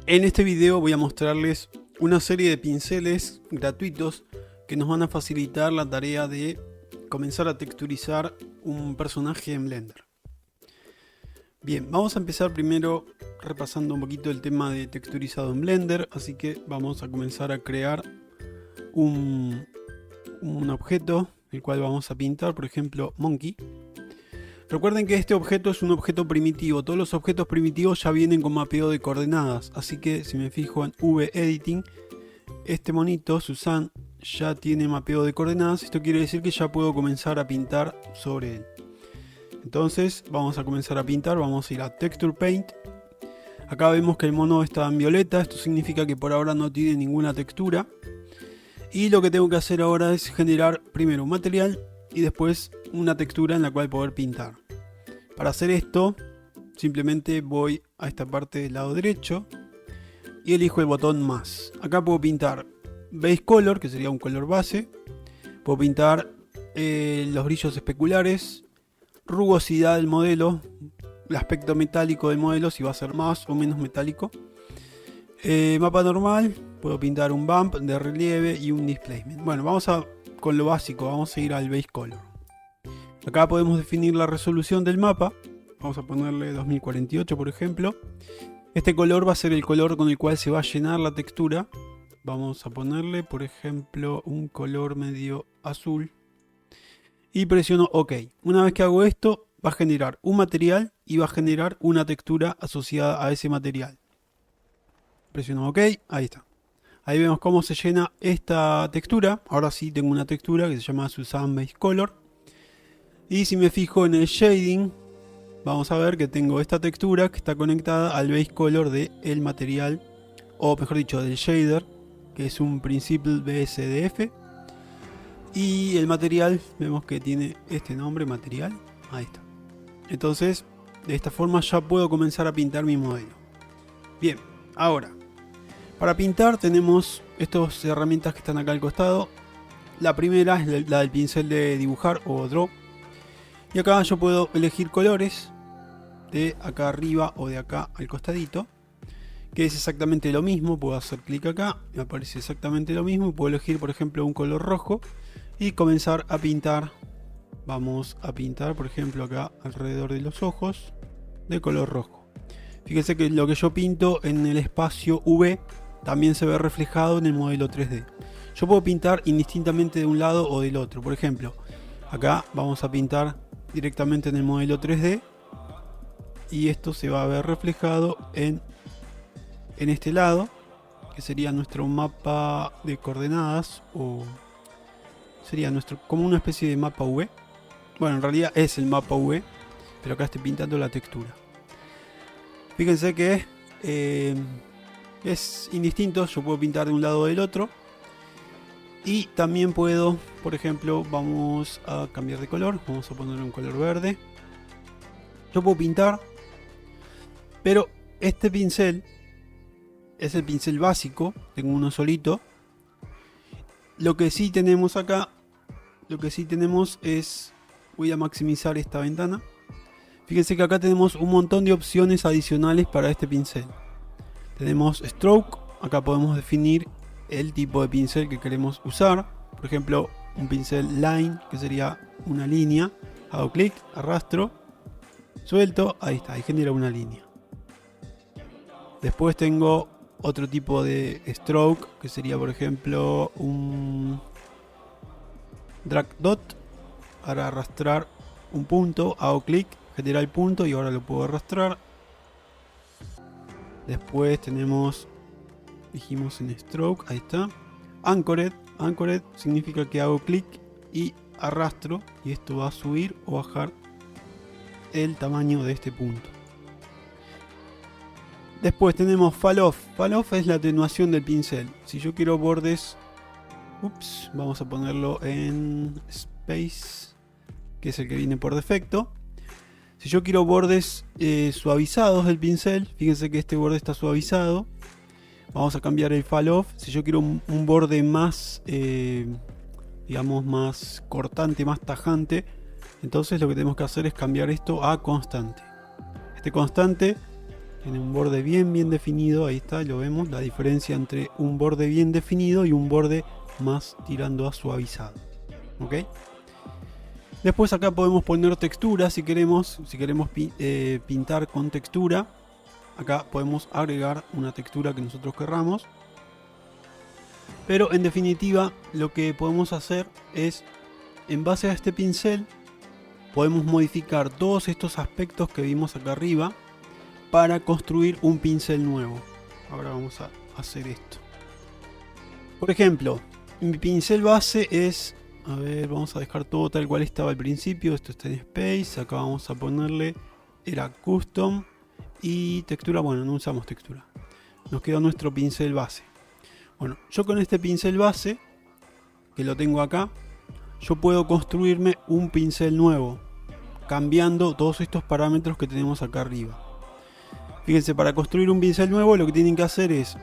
En este video voy a mostrarles una serie de pinceles gratuitos que nos van a facilitar la tarea de comenzar a texturizar un personaje en Blender. Bien, vamos a empezar primero repasando un poquito el tema de texturizado en Blender, así que vamos a comenzar a crear un objeto el cual vamos a pintar, por ejemplo, Monkey. Recuerden que este objeto es un objeto primitivo. Todos los objetos primitivos ya vienen con mapeo de coordenadas. Así que si me fijo en V-Editing, este monito, Susan, ya tiene mapeo de coordenadas. Esto quiere decir que ya puedo comenzar a pintar sobre él. Entonces vamos a comenzar a pintar. Vamos a ir a Texture Paint. Acá vemos que el mono está en violeta. Esto significa que por ahora no tiene ninguna textura. Y lo que tengo que hacer ahora es generar primero un material y después una textura en la cual poder pintar. Para hacer esto, simplemente voy a esta parte del lado derecho y elijo el botón más. Acá puedo pintar Base Color, que sería un color base. Puedo pintar los brillos especulares, rugosidad del modelo, el aspecto metálico del modelo, si va a ser más o menos metálico. Mapa normal, puedo pintar un bump de relieve y un displacement. Bueno, vamos con lo básico, vamos a ir al Base Color. Acá podemos definir la resolución del mapa. Vamos a ponerle 2048, por ejemplo. Este color va a ser el color con el cual se va a llenar la textura. Vamos a ponerle, por ejemplo, un color medio azul. Y presiono OK. Una vez que hago esto, va a generar un material y va a generar una textura asociada a ese material. Presiono OK, ahí está. Ahí vemos cómo se llena esta textura. Ahora sí tengo una textura que se llama Susan Base Color. Y si me fijo en el shading, vamos a ver que tengo esta textura que está conectada al Base Color del material, o mejor dicho, del shader, que es un Principle BSDF. Y el material, vemos que tiene este nombre, material. Ahí está. Entonces, de esta forma ya puedo comenzar a pintar mi modelo. Bien, ahora, para pintar tenemos estas herramientas que están acá al costado. La primera es la del pincel de dibujar o draw. Y acá yo puedo elegir colores de acá arriba o de acá al costadito, que es exactamente lo mismo. Puedo hacer clic acá, me aparece exactamente lo mismo. Puedo elegir, por ejemplo, un color rojo y comenzar a pintar. Vamos a pintar, por ejemplo, acá alrededor de los ojos de color rojo. Fíjense que lo que yo pinto en el espacio V también se ve reflejado en el modelo 3D. Yo puedo pintar indistintamente de un lado o del otro. Por ejemplo, acá vamos a pintar directamente en el modelo 3D y esto se va a ver reflejado en este lado, que sería nuestro mapa de coordenadas, o sería como una especie de mapa V. Bueno, en realidad es el mapa V, pero acá estoy pintando la textura. Fíjense que es indistinto. Yo puedo pintar de un lado o del otro. Y también puedo, por ejemplo, vamos a cambiar de color. Vamos a ponerle un color verde. Yo puedo pintar, pero este pincel es el pincel básico. Tengo uno solito. Lo que sí tenemos acá, es, voy a maximizar esta ventana. Fíjense que acá tenemos un montón de opciones adicionales para este pincel. Tenemos Stroke. Acá podemos definir el tipo de pincel que queremos usar. Por ejemplo, un pincel Line, que sería una línea. Hago clic, arrastro, suelto, ahí está, ahí genera una línea. Después tengo otro tipo de Stroke, que sería, por ejemplo, un Drag Dot, para arrastrar un punto. Hago clic, genera el punto y ahora lo puedo arrastrar. Después tenemos, dijimos en Stroke, ahí está, Anchored. Anchored significa que hago clic y arrastro y esto va a subir o bajar el tamaño de este punto. Después tenemos Fall Off. Fall Off es la atenuación del pincel. Si yo quiero bordes, vamos a ponerlo en Space, que es el que viene por defecto. Si yo quiero bordes suavizados del pincel, fíjense que este borde está suavizado. Vamos a cambiar el Fall Off. Si yo quiero un borde más, digamos, más cortante, más tajante, entonces lo que tenemos que hacer es cambiar esto a constante. Este constante Tiene un borde bien definido. Ahí está, lo vemos, la diferencia entre un borde bien definido y un borde más tirando a suavizado. ¿Ok? Después acá podemos poner textura si queremos pintar con textura. Acá podemos agregar una textura que nosotros querramos. Pero en definitiva lo que podemos hacer es, en base a este pincel, podemos modificar todos estos aspectos que vimos acá arriba para construir un pincel nuevo. Ahora vamos a hacer esto. Por ejemplo, mi pincel base es... A ver, vamos a dejar todo tal cual estaba al principio. Esto está en Space. Acá vamos a ponerle... Era Custom. Y textura, bueno, no usamos textura. Nos queda nuestro pincel base. Bueno, yo con este pincel base, que lo tengo acá, yo puedo construirme un pincel nuevo, cambiando todos estos parámetros que tenemos acá arriba. Fíjense, para construir un pincel nuevo lo que tienen que hacer es,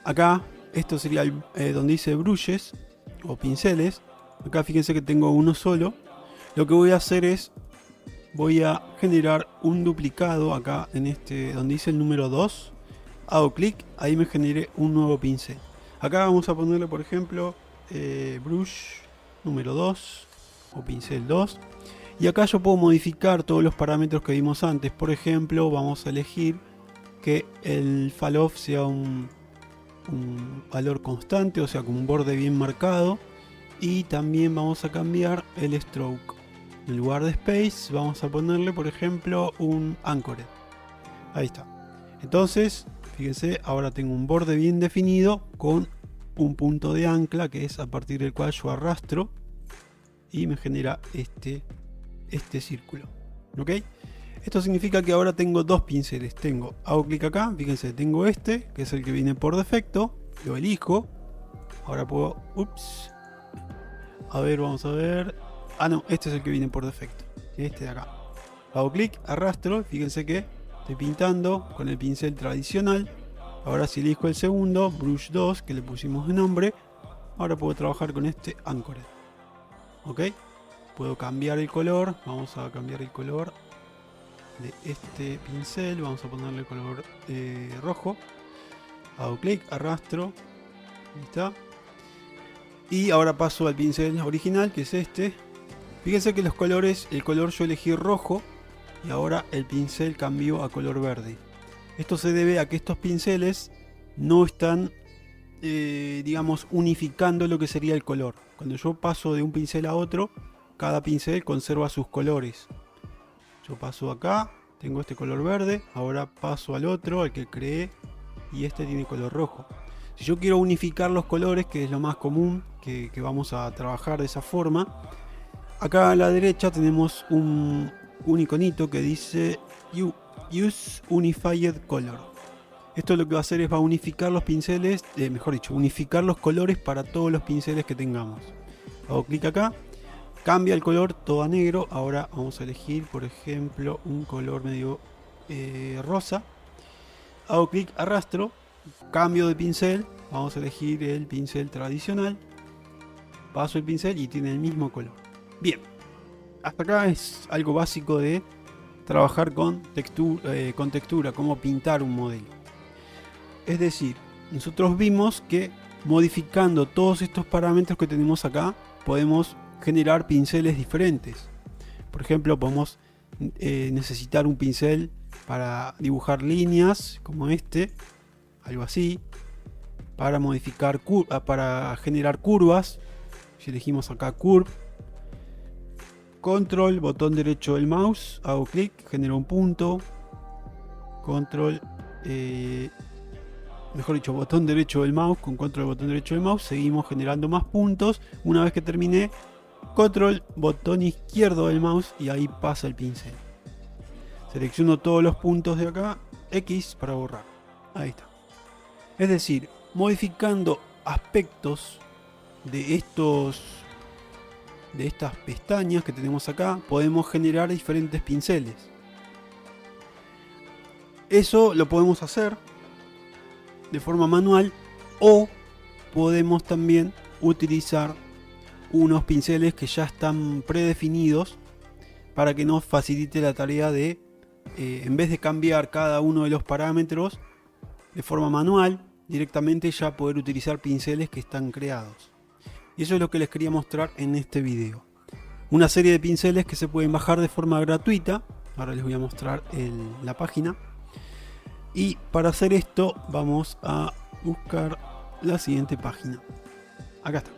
acá, esto sería donde dice brushes o pinceles. Acá fíjense que tengo uno solo. Lo que voy a hacer es, voy a generar un duplicado acá en este, donde dice el número 2. Hago clic, ahí me generé un nuevo pincel. Acá vamos a ponerle, por ejemplo, brush número 2 o pincel 2. Y acá yo puedo modificar todos los parámetros que vimos antes. Por ejemplo, vamos a elegir que el fall off sea un valor constante, o sea, con un borde bien marcado. Y también vamos a cambiar el stroke. En lugar de space vamos a ponerle, por ejemplo, un anchored. Ahí está. Entonces, fíjense, ahora tengo un borde bien definido con un punto de ancla, que es a partir del cual yo arrastro y me genera este círculo. ¿Ok? Esto significa que ahora tengo dos pinceles. Hago clic acá, fíjense, tengo este, que es el que viene por defecto. Lo elijo. Ahora puedo... Ups. A ver, vamos a ver. Ah, no, este es el que viene por defecto. Este de acá. Hago clic, arrastro. Fíjense que estoy pintando con el pincel tradicional. Ahora si elijo el segundo, Brush 2, que le pusimos de nombre, ahora puedo trabajar con este Anchored. ¿Ok? Puedo cambiar el color. Vamos a cambiar el color de este pincel. Vamos a ponerle el color rojo. Hago clic, arrastro. Ahí está. Y ahora paso al pincel original, que es este. Fíjense que los colores, el color yo elegí rojo y ahora el pincel cambió a color verde. Esto se debe a que estos pinceles no están, digamos, unificando lo que sería el color. Cuando yo paso de un pincel a otro, cada pincel conserva sus colores. Yo paso acá, tengo este color verde, ahora paso al otro, al que creé, y este tiene color rojo. Si yo quiero unificar los colores, que es lo más común, que vamos a trabajar de esa forma, acá a la derecha tenemos un iconito que dice Use Unified Color. Esto lo que va a hacer es va a unificar los pinceles, mejor dicho, unificar los colores para todos los pinceles que tengamos. Hago clic acá, cambia el color todo a negro. Ahora vamos a elegir, por ejemplo, un color medio rosa. Hago clic, arrastro, cambio de pincel, vamos a elegir el pincel tradicional. Paso el pincel y tiene el mismo color. Bien, hasta acá es algo básico de trabajar con textura, cómo pintar un modelo. Es decir, nosotros vimos que modificando todos estos parámetros que tenemos acá, podemos generar pinceles diferentes. Por ejemplo, podemos necesitar un pincel para dibujar líneas, como este, algo así, para modificar, para generar curvas. Si elegimos acá Curve, Control, botón derecho del mouse, hago clic, genero un punto, Control, mejor dicho, botón derecho del mouse, con Control, botón derecho del mouse, seguimos generando más puntos. Una vez que terminé, Control, botón izquierdo del mouse y ahí pasa el pincel. Selecciono todos los puntos de acá, X para borrar. Ahí está. Es decir, modificando aspectos de estas pestañas que tenemos acá, podemos generar diferentes pinceles. Eso lo podemos hacer de forma manual, o podemos también utilizar unos pinceles que ya están predefinidos para que nos facilite la tarea de en vez de cambiar cada uno de los parámetros de forma manual, directamente ya poder utilizar pinceles que están creados. Y eso es lo que les quería mostrar en este video. Una serie de pinceles que se pueden bajar de forma gratuita. Ahora les voy a mostrar la página. Y para hacer esto vamos a buscar la siguiente página. Acá está.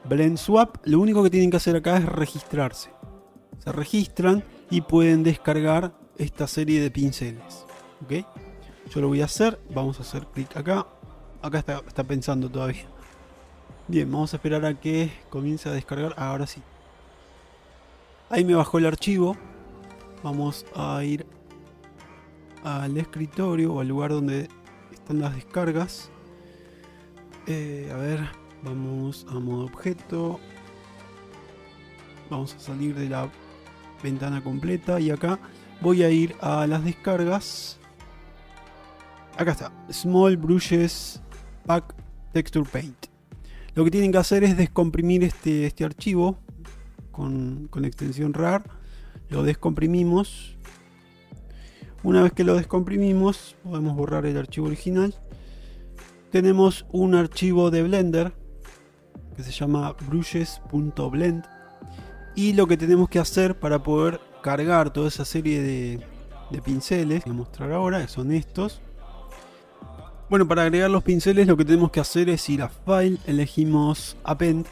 BlendSwap. Lo único que tienen que hacer acá es registrarse. Se registran y pueden descargar esta serie de pinceles. ¿Ok? Yo lo voy a hacer. Vamos a hacer clic acá. Acá está pensando todavía. Bien, vamos a esperar a que comience a descargar. Ahora sí. Ahí me bajó el archivo. Vamos a ir al escritorio o al lugar donde están las descargas. A ver, vamos a modo objeto. Vamos a salir de la ventana completa y acá voy a ir a las descargas. Acá está, Small Brushes Pack Texture Paint. Lo que tienen que hacer es descomprimir este archivo con extensión RAR. Lo descomprimimos. Una vez que lo descomprimimos, podemos borrar el archivo original. Tenemos un archivo de Blender que se llama brushes.blend. Y lo que tenemos que hacer para poder cargar toda esa serie de pinceles, voy a mostrar ahora, que son estos. Bueno, para agregar los pinceles lo que tenemos que hacer es ir a File, elegimos Append.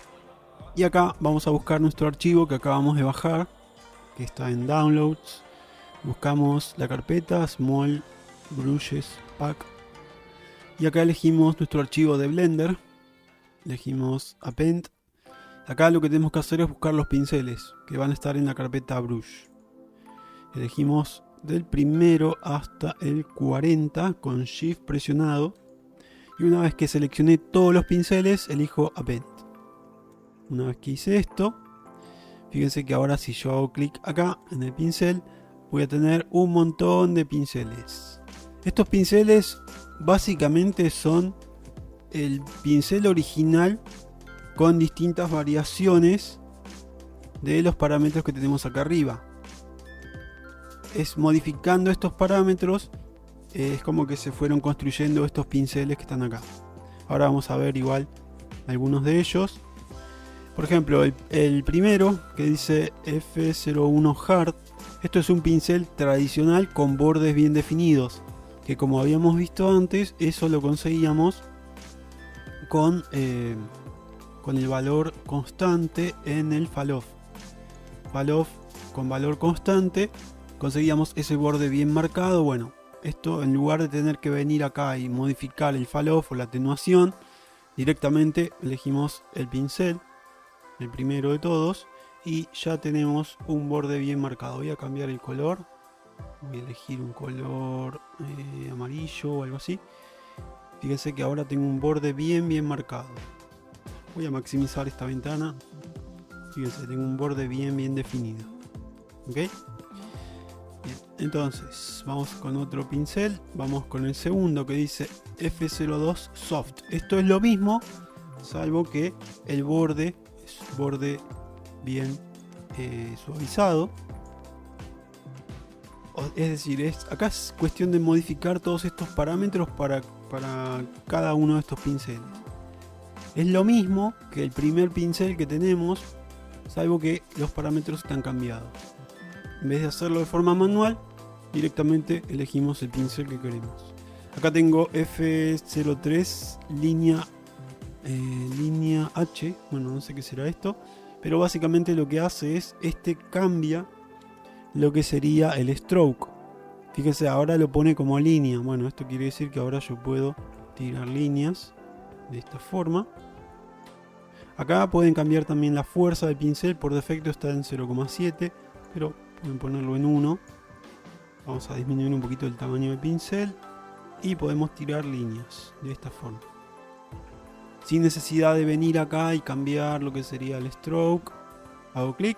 Y acá vamos a buscar nuestro archivo que acabamos de bajar, que está en Downloads. Buscamos la carpeta Small Brushes Pack y acá elegimos nuestro archivo de Blender, elegimos Append. Acá lo que tenemos que hacer es buscar los pinceles que van a estar en la carpeta Brush. Elegimos del primero hasta el 40 con Shift presionado y una vez que seleccioné todos los pinceles elijo Append. Una vez que hice esto, fíjense que ahora si yo hago clic acá en el pincel voy a tener un montón de pinceles. Estos pinceles básicamente son el pincel original con distintas variaciones de los parámetros que tenemos acá arriba. Es modificando estos parámetros, es como que se fueron construyendo estos pinceles que están acá. Ahora vamos a ver igual algunos de ellos. Por ejemplo, el primero que dice F01 Hard. Esto es un pincel tradicional con bordes bien definidos, que como habíamos visto antes, eso lo conseguíamos con el valor constante en el Fall-Off. Fall-Off con valor constante, conseguíamos ese borde bien marcado. Bueno, esto en lugar de tener que venir acá y modificar el Fall-Off o la atenuación, directamente elegimos el pincel, el primero de todos, y ya tenemos un borde bien marcado. Voy a cambiar el color, voy a elegir un color amarillo o algo así. Fíjense que ahora tengo un borde bien marcado. Voy a maximizar esta ventana. Fíjense, tengo un borde bien definido. ¿Ok? Bien, entonces vamos con otro pincel. Vamos con el segundo que dice F02 Soft. Esto es lo mismo, salvo que el borde es borde bien suavizado. Es decir, acá es cuestión de modificar todos estos parámetros para cada uno de estos pinceles. Es lo mismo que el primer pincel que tenemos, salvo que los parámetros están cambiados. En vez de hacerlo de forma manual, directamente elegimos el pincel que queremos. Acá tengo F03 línea H. Bueno, no sé qué será esto, pero básicamente lo que hace es, cambia lo que sería el stroke. Fíjese, ahora lo pone como línea. Bueno, esto quiere decir que ahora yo puedo tirar líneas de esta forma. Acá pueden cambiar también la fuerza del pincel. Por defecto está en 0,7, pero pueden ponerlo en 1. Vamos a disminuir un poquito el tamaño del pincel y podemos tirar líneas de esta forma, sin necesidad de venir acá y cambiar lo que sería el stroke. Hago clic,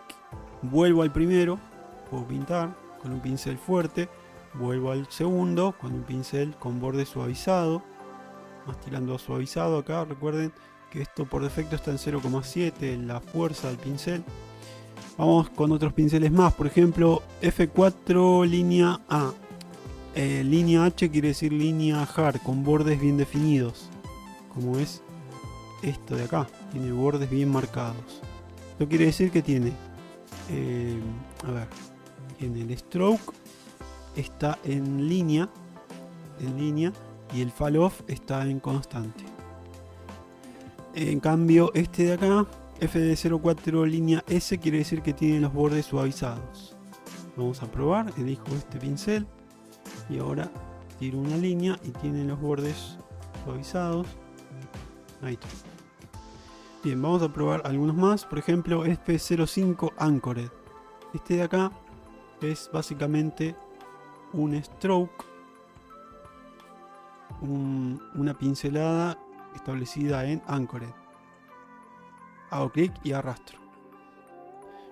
vuelvo al primero, puedo pintar con un pincel fuerte, vuelvo al segundo con un pincel con borde suavizado, más tirando a suavizado acá. Recuerden que esto por defecto está en 0,7 la fuerza del pincel. Vamos con otros pinceles más, por ejemplo F4 línea A. Línea H quiere decir línea hard, con bordes bien definidos, como es esto de acá, tiene bordes bien marcados. Esto quiere decir que tiene, tiene el stroke, está en línea, y el fall off está en constante. En cambio este de acá, F04 línea S, quiere decir que tiene los bordes suavizados. Vamos a probar, elijo este pincel y ahora tiro una línea y tiene los bordes suavizados. Ahí está. Bien, vamos a probar algunos más. Por ejemplo, F05 Anchored. Este de acá es básicamente un stroke, una pincelada establecida en Anchored. Hago clic y arrastro.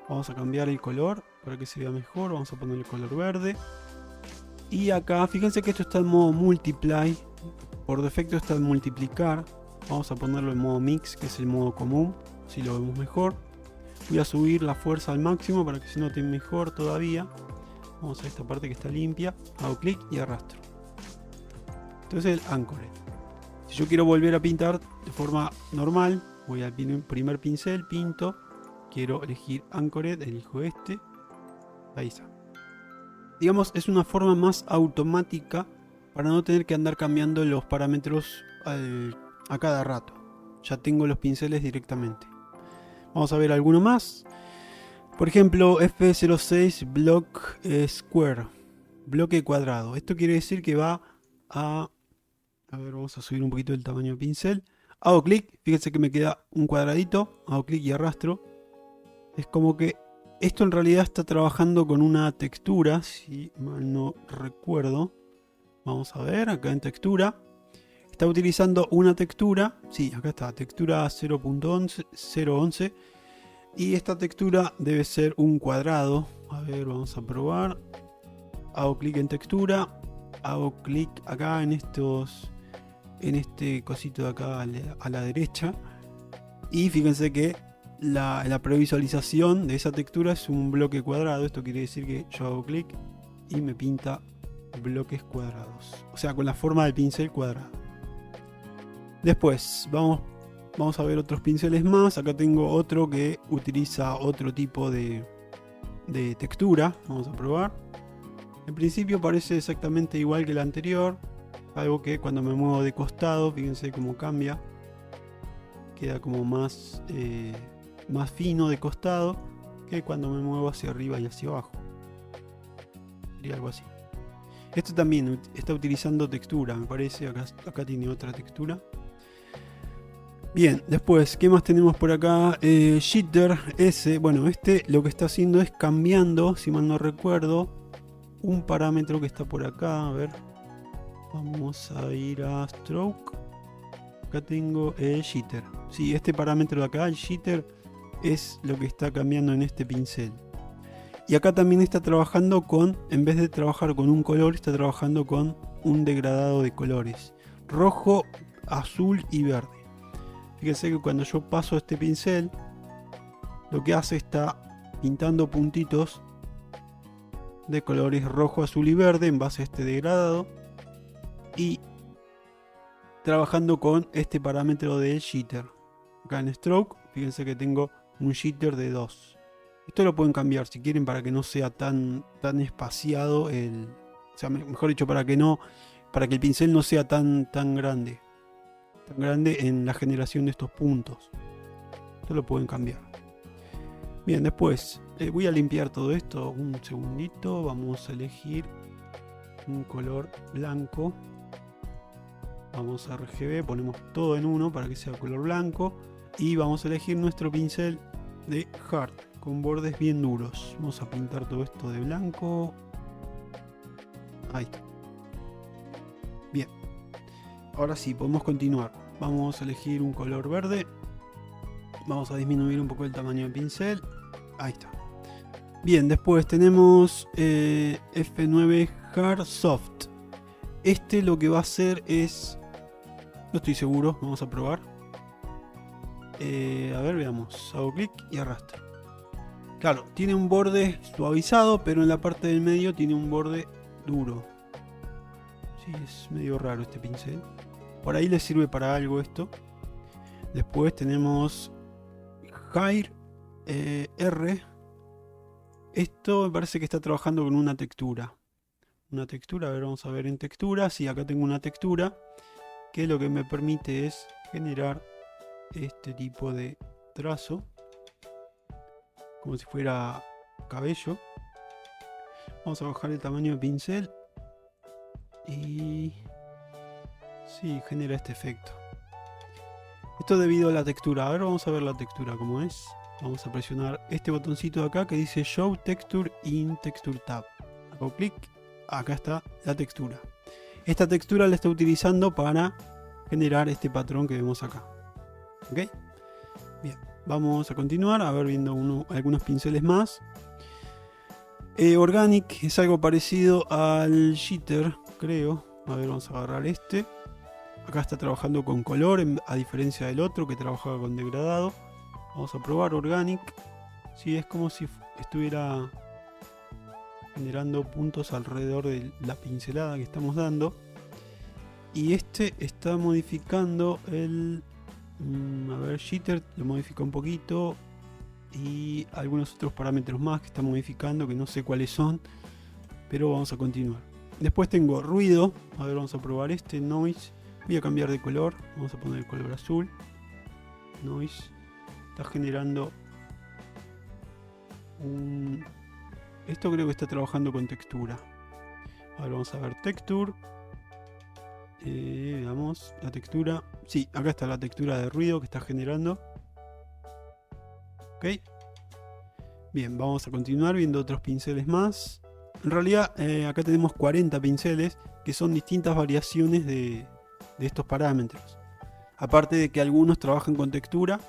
Vamos a cambiar el color para que se vea mejor. Vamos a poner el color verde. Y acá, fíjense que esto está en modo multiply. Por defecto está en multiplicar. Vamos a ponerlo en modo mix, que es el modo común, si lo vemos mejor. Voy a subir la fuerza al máximo para que se note mejor todavía. Vamos a esta parte que está limpia. Hago clic y arrastro. Entonces el Anchored. Si yo quiero volver a pintar de forma normal, voy al primer pincel, pinto. Quiero elegir Anchored, elijo este. Ahí está. Digamos, es una forma más automática para no tener que andar cambiando los parámetros a cada rato. Ya tengo los pinceles directamente. Vamos a ver alguno más. Por ejemplo, F06 Block Square. Bloque cuadrado. Esto quiere decir que va a... A ver, vamos a subir un poquito el tamaño del pincel. Hago clic, fíjense que me queda un cuadradito. Hago clic y arrastro. Es como que esto en realidad está trabajando con una textura, si mal no recuerdo. Vamos a ver, acá en textura. Está utilizando una textura. Sí, acá está, textura 0.11. Y esta textura debe ser un cuadrado. A ver, vamos a probar. Hago clic en textura. Hago clic acá en este cosito de acá a la derecha. Y fíjense que la previsualización de esa textura es un bloque cuadrado. Esto quiere decir que yo hago clic y me pinta bloques cuadrados, o sea, con la forma del pincel cuadrado. Después vamos a ver otros pinceles más. Acá tengo otro que utiliza otro tipo de textura. Vamos a probar. En principio parece exactamente igual que el anterior, algo que cuando me muevo de costado, fíjense cómo cambia, queda como más fino de costado que cuando me muevo hacia arriba y hacia abajo. Sería algo así. Esto también está utilizando textura, me parece. Acá tiene otra textura. Bien, después, ¿qué más tenemos por acá? Jitter S. Bueno, este lo que está haciendo es cambiando, si mal no recuerdo, un parámetro que está por acá. A ver, vamos a ir a Stroke. Acá tengo el Jitter. Sí, este parámetro de acá, el Jitter, es lo que está cambiando en este pincel. Y acá también está trabajando con, en vez de trabajar con un color, está trabajando con un degradado de colores: rojo, azul y verde. Fíjense que cuando yo paso este pincel, lo que hace está pintando puntitos de colores rojo, azul y verde en base a este degradado, y trabajando con este parámetro del jitter. Acá en Stroke, fíjense que tengo un jitter de 2. Esto lo pueden cambiar si quieren para que no sea tan espaciado o sea, mejor dicho, para que el pincel no sea tan grande en la generación de estos puntos. Esto lo pueden cambiar. Bien, después voy a limpiar todo esto un segundito. Vamos a elegir un color blanco. Vamos a RGB, ponemos todo en uno para que sea color blanco. Y vamos a elegir nuestro pincel de Hard, con bordes bien duros. Vamos a pintar todo esto de blanco. Ahí está. Bien. Ahora sí, podemos continuar. Vamos a elegir un color verde. Vamos a disminuir un poco el tamaño del pincel. Ahí está. Bien, después tenemos F9 Hard Soft. Este lo que va a hacer es... No estoy seguro, vamos a probar. A ver, veamos. Hago clic y arrastro. Claro, tiene un borde suavizado, pero en la parte del medio tiene un borde duro. Sí, es medio raro este pincel. Por ahí le sirve para algo esto. Después tenemos High R. Esto me parece que está trabajando con una textura. Una textura, a ver, vamos a ver en textura. Sí, acá tengo una textura que lo que me permite es generar este tipo de trazo, como si fuera cabello. Vamos a bajar el tamaño del pincel y sí, genera este efecto. Esto debido a la textura. A ver, vamos a ver la textura como es. Vamos a presionar este botoncito de acá que dice Show Texture in Texture Tab. Hago clic, acá está la textura. Esta textura la está utilizando para generar este patrón que vemos acá. ¿Ok? Bien, vamos a continuar a ver viendo algunos pinceles más. Organic es algo parecido al Jitter, creo. A ver, vamos a agarrar este. Acá está trabajando con color, a diferencia del otro que trabajaba con degradado. Vamos a probar Organic. Sí, es como si estuviera generando puntos alrededor de la pincelada que estamos dando. Y este está modificando el... a ver, Jitter lo modifica un poquito. Y algunos otros parámetros más que está modificando, que no sé cuáles son. Pero vamos a continuar. Después tengo ruido. A ver, vamos a probar este, Noise. Voy a cambiar de color. Vamos a poner el color azul. Noise. Está generando un... Esto creo que está trabajando con textura. Ahora vamos a ver texture. Veamos la textura. Sí, acá está la textura de ruido que está generando. Ok. Bien, vamos a continuar viendo otros pinceles más. En realidad acá tenemos 40 pinceles que son distintas variaciones de estos parámetros. Aparte de que algunos trabajan con textura,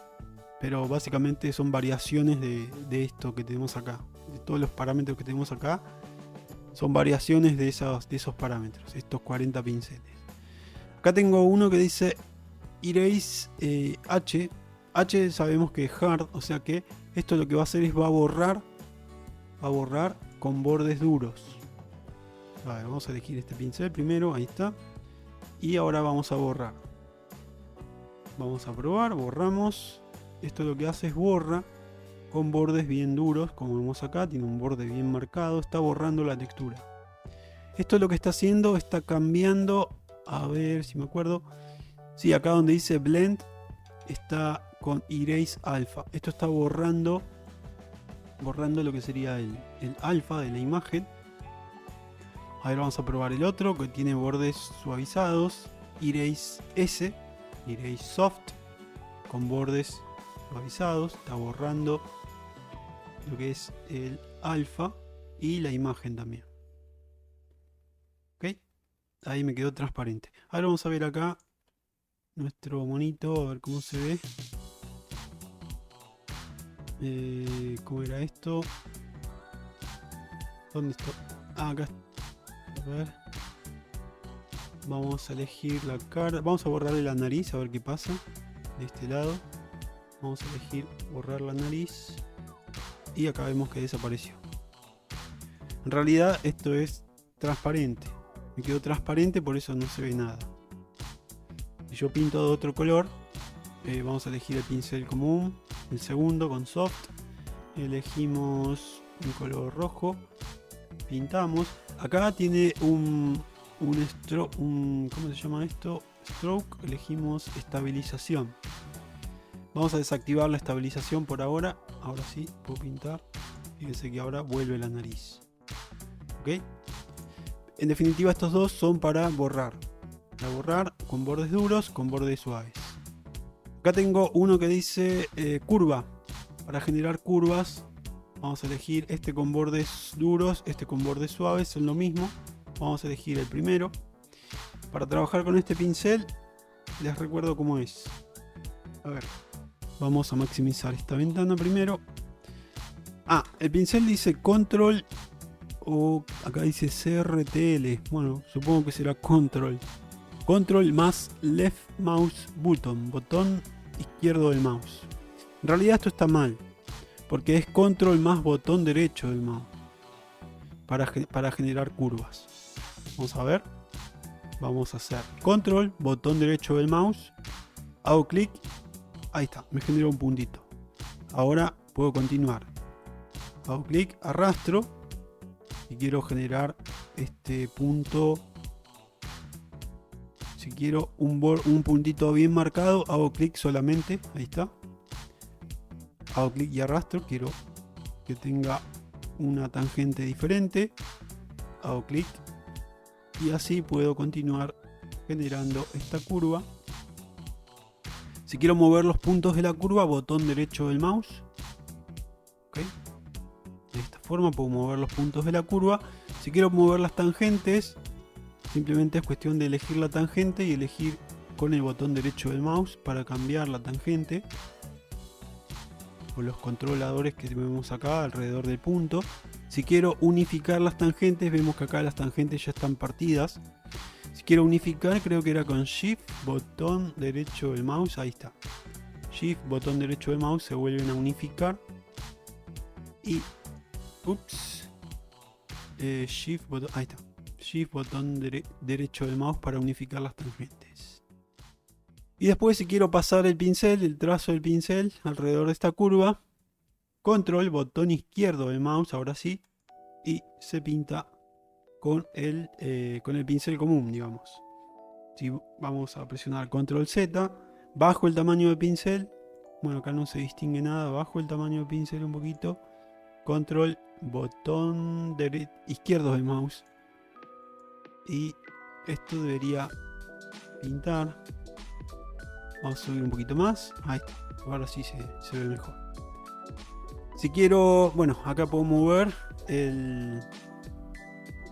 pero básicamente son variaciones de esto que tenemos acá. De todos los parámetros que tenemos acá son variaciones de esos parámetros, estos 40 pinceles. Acá tengo uno que dice Erase H. H sabemos que es hard, o sea que esto lo que va a hacer es va a borrar con bordes duros. A ver, vamos a elegir este pincel primero, ahí está. Y ahora vamos a borrar. Vamos a probar, borramos. Esto lo que hace es borra con bordes bien duros, como vemos acá, tiene un borde bien marcado, está borrando la textura. Esto lo que está haciendo, está cambiando, a ver si me acuerdo. Sí, acá donde dice Blend, está con Erase Alpha. Esto está borrando lo que sería el alfa de la imagen. Ahora vamos a probar el otro que tiene bordes suavizados. Erase S, Erase Soft, con bordes suavizados. Está borrando lo que es el alfa y la imagen también. Ok, ahí me quedó transparente. Ahora vamos a ver acá nuestro monito, a ver cómo se ve. ¿Cómo era esto? ¿Dónde está? Ah, acá. A ver. Vamos a elegir la cara. Vamos a borrarle la nariz, a ver qué pasa. De este lado. Vamos a elegir borrar la nariz. Y acá vemos que desapareció. En realidad esto es transparente. Me quedó transparente, por eso no se ve nada. Si yo pinto de otro color, vamos a elegir el pincel común, el segundo con soft, elegimos un color rojo, pintamos. Acá tiene un ¿cómo se llama esto? Stroke, elegimos estabilización. Vamos a desactivar la estabilización por ahora. Ahora sí, puedo pintar. Fíjense que ahora vuelve la nariz. ¿Ok? En definitiva estos dos son para borrar. Para borrar con bordes duros, con bordes suaves. Acá tengo uno que dice curva. Para generar curvas vamos a elegir este con bordes duros, este con bordes suaves, son lo mismo. Vamos a elegir el primero. Para trabajar con este pincel les recuerdo cómo es. A ver, vamos a maximizar esta ventana primero. Ah, el pincel dice control o acá dice CRTL. Bueno, supongo que será control. Control más left mouse button, botón izquierdo del mouse. En realidad esto está mal, porque es control más botón derecho del mouse para generar curvas. Vamos a ver. Vamos a hacer control, botón derecho del mouse, hago clic, ahí está, me generó un puntito. Ahora puedo continuar. Hago clic, arrastro y quiero generar este punto. Si quiero un puntito bien marcado, hago clic solamente, ahí está. Hago clic y arrastro, quiero que tenga una tangente diferente. Hago clic y así puedo continuar generando esta curva. Si quiero mover los puntos de la curva, botón derecho del mouse. ¿Okay? De esta forma puedo mover los puntos de la curva. Si quiero mover las tangentes, simplemente es cuestión de elegir la tangente y elegir con el botón derecho del mouse para cambiar la tangente. O los controladores que vemos acá alrededor del punto. Si quiero unificar las tangentes, vemos que acá las tangentes ya están partidas. Si quiero unificar, creo que era con Shift, botón derecho del mouse, ahí está. Shift, botón derecho del mouse, se vuelven a unificar. Y, Shift, botón, ahí está. Shift, botón derecho del mouse para unificar las tangentes. Y después, si quiero pasar el pincel, el trazo del pincel alrededor de esta curva, control, botón izquierdo del mouse, ahora sí, y se pinta con el pincel común, digamos. Si vamos a presionar control Z, bajo el tamaño del pincel, bueno, acá no se distingue nada, bajo el tamaño del pincel un poquito, control, botón izquierdo del mouse, y esto debería pintar. Vamos a subir un poquito más, ahí está, ahora sí se ve mejor. Si quiero, bueno, acá puedo mover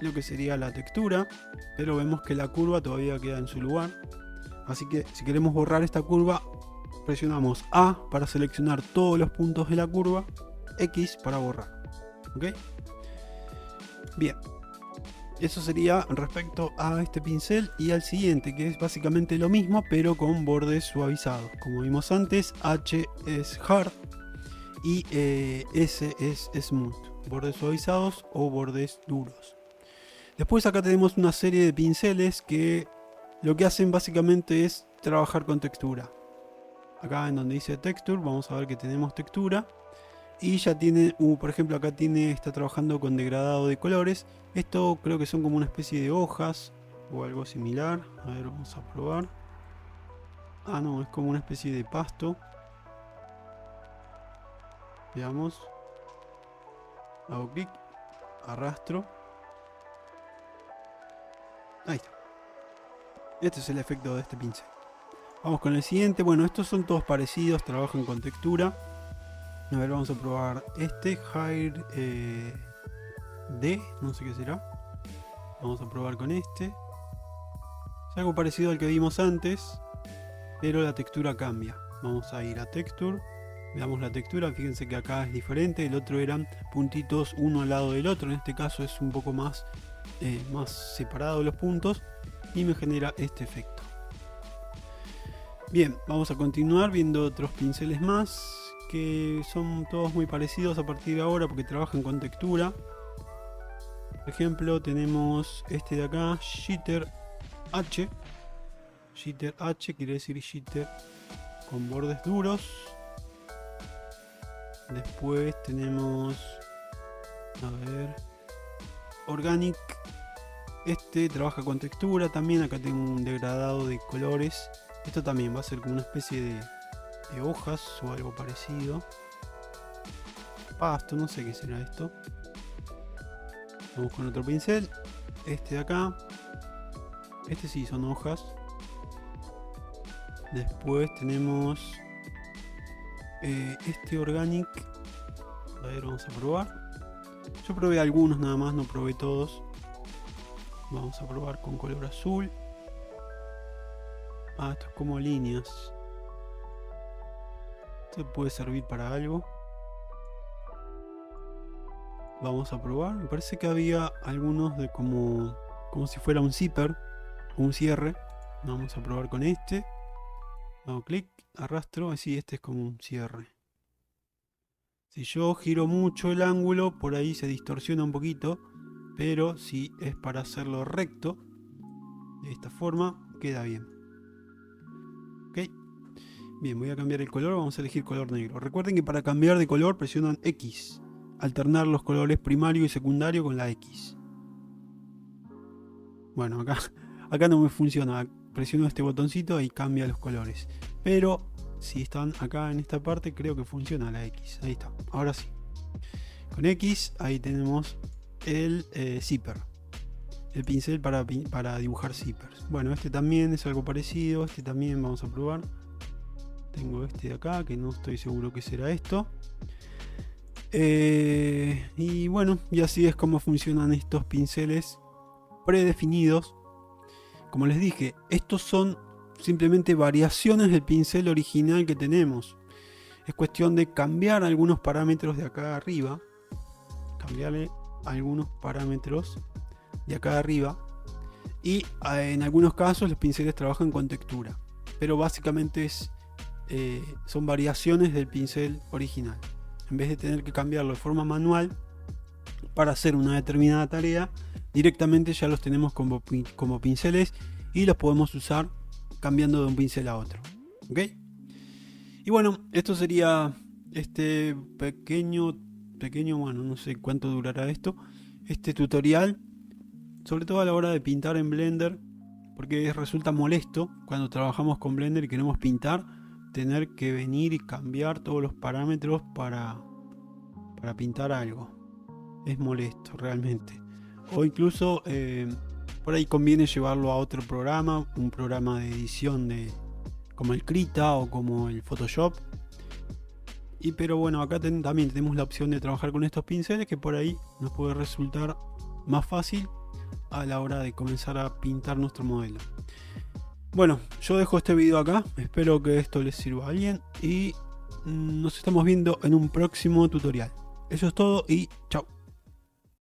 lo que sería la textura, pero vemos que la curva todavía queda en su lugar. Así que si queremos borrar esta curva, presionamos A para seleccionar todos los puntos de la curva, X para borrar. ¿Ok? Bien. Eso sería respecto a este pincel y al siguiente, que es básicamente lo mismo, pero con bordes suavizados. Como vimos antes, H es hard y S es smooth, bordes suavizados o bordes duros. Después acá tenemos una serie de pinceles que lo que hacen básicamente es trabajar con textura. Acá en donde dice texture vamos a ver que tenemos textura y ya tiene, por ejemplo acá está trabajando con degradado de colores. Esto creo que son como una especie de hojas o algo similar. A ver, vamos a probar. Ah, no, es como una especie de pasto. Veamos. Hago clic, arrastro. Ahí está. Este es el efecto de este pincel. Vamos con el siguiente. Bueno, estos son todos parecidos, trabajan con textura. A ver, vamos a probar este Higher D, no sé qué será. Vamos a probar con este. Es algo parecido al que vimos antes, pero la textura cambia. Vamos a ir a Texture. Veamos la textura, fíjense que acá es diferente. El otro eran puntitos uno al lado del otro. En este caso es un poco más separado los puntos y me genera este efecto. Bien, vamos a continuar viendo otros pinceles más que son todos muy parecidos a partir de ahora porque trabajan con textura. Por ejemplo, tenemos este de acá, Jitter H. Jitter H quiere decir jitter con bordes duros. Después tenemos, a ver, Organic. Este trabaja con textura también. Acá tengo un degradado de colores. Esto también va a ser como una especie de hojas o algo parecido. Pasto, no sé qué será esto. Vamos con otro pincel. Este de acá. Este sí son hojas. Después tenemos este Organic. A ver, vamos a probar. Yo probé algunos nada más, no probé todos. Vamos a probar con color azul. Ah, esto es como líneas. Esto puede servir para algo. Vamos a probar. Me parece que había algunos de como si fuera un zipper, un cierre. Vamos a probar con este. Hago clic, arrastro. Así, este es como un cierre. Si yo giro mucho el ángulo, por ahí se distorsiona un poquito, pero si es para hacerlo recto, de esta forma, queda bien. Ok. Bien, voy a cambiar el color, vamos a elegir color negro. Recuerden que para cambiar de color presionan X. Alternar los colores primario y secundario con la X. Bueno, acá no me funciona. Presiono este botoncito y cambia los colores. Pero si están acá en esta parte, creo que funciona la X. Ahí está, ahora sí. Con X, ahí tenemos el zipper. El pincel para dibujar zippers. Bueno, este también es algo parecido. Este también vamos a probar. Tengo este de acá, que no estoy seguro que será esto. Y bueno, y así es como funcionan estos pinceles predefinidos. Como les dije, estos son simplemente variaciones del pincel original que tenemos. Es cuestión de cambiar algunos parámetros de acá arriba. Cambiarle algunos parámetros de acá arriba. Y en algunos casos los pinceles trabajan con textura. Pero básicamente son variaciones del pincel original. En vez de tener que cambiarlo de forma manual para hacer una determinada tarea, directamente ya los tenemos como pinceles y los podemos usar cambiando de un pincel a otro. ¿Ok? Y bueno, esto sería este pequeño, bueno, no sé cuánto durará esto, este tutorial, sobre todo a la hora de pintar en Blender, porque resulta molesto cuando trabajamos con Blender y queremos pintar, tener que venir y cambiar todos los parámetros para pintar algo. Es molesto realmente. O incluso por ahí conviene llevarlo a otro programa, un programa de edición como el Krita o como el Photoshop. Pero bueno, acá también tenemos la opción de trabajar con estos pinceles, que por ahí nos puede resultar más fácil a la hora de comenzar a pintar nuestro modelo. Bueno, yo dejo este video acá, espero que esto les sirva a alguien y nos estamos viendo en un próximo tutorial. Eso es todo y chao.